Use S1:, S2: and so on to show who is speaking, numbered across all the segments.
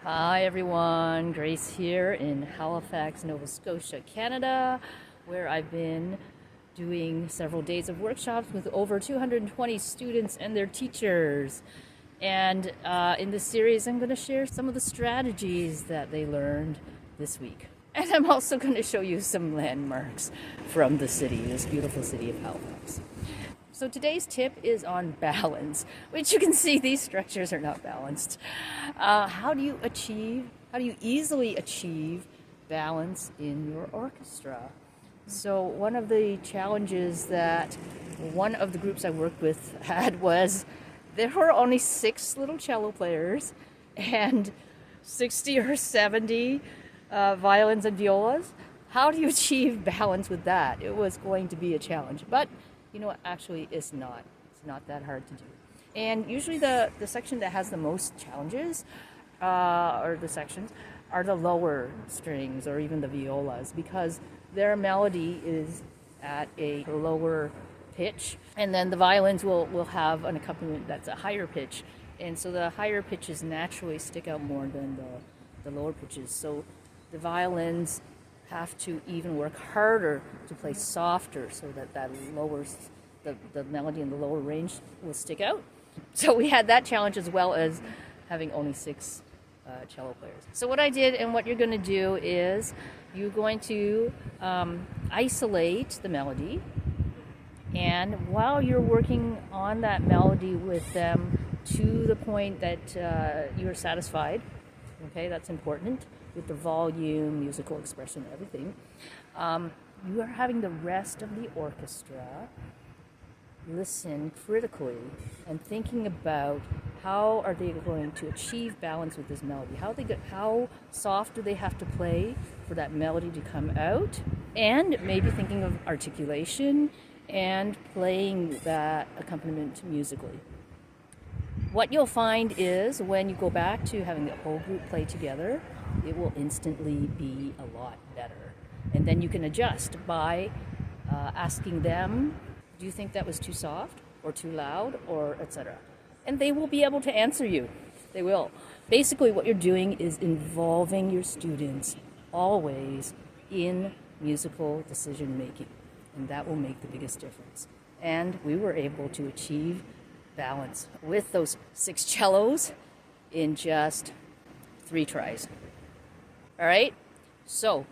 S1: Hi everyone, Grace here in Halifax, Nova Scotia, Canada, where I've been doing several days of workshops with over 220 students and their teachers. And in this series, I'm going to share some of the strategies that they learned this week. And I'm also going to show you some landmarks from the city, this beautiful city of Halifax. So today's tip is on balance, which you can see these structures are not balanced. How do you easily achieve balance in your orchestra? So one of the challenges that one of the groups I worked with had was there were only 6 little cello players and 60 or 70 violins and violas. How do you achieve balance with that? It was going to be a challenge, but you know, actually it's not that hard to do. And usually the section that has the most challenges, or the sections, are the lower strings or even the violas, because their melody is at a lower pitch, and then the violins will have an accompaniment that's a higher pitch, and so the higher pitches naturally stick out more than the lower pitches. So the violins have to even work harder to play softer so that lowers the melody in the lower range will stick out. So we had that challenge as well as having only 6 cello players. So what I did and what you're going to do is you're going to isolate the melody, and while you're working on that melody with them to the point that you're satisfied, okay, that's important, with the volume, musical expression, everything, you are having the rest of the orchestra listen critically and thinking about how are they going to achieve balance with this melody, how soft do they have to play for that melody to come out, and maybe thinking of articulation and playing that accompaniment musically. What you'll find is when you go back to having the whole group play together, it will instantly be a lot better. And then you can adjust by asking them, do you think that was too soft or too loud, or etc.? And they will be able to answer you. They will. Basically what you're doing is involving your students always in musical decision making, and that will make the biggest difference. And we were able to achieve balance with those 6 cellos in just 3 tries. All right, so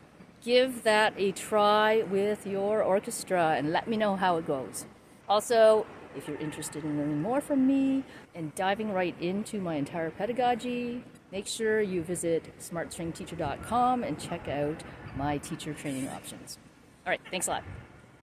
S1: give that a try with your orchestra and let me know how it goes. Also, if you're interested in learning more from me and diving right into my entire pedagogy, make sure you visit smartstringteacher.com and check out my teacher training options. All right, thanks a lot.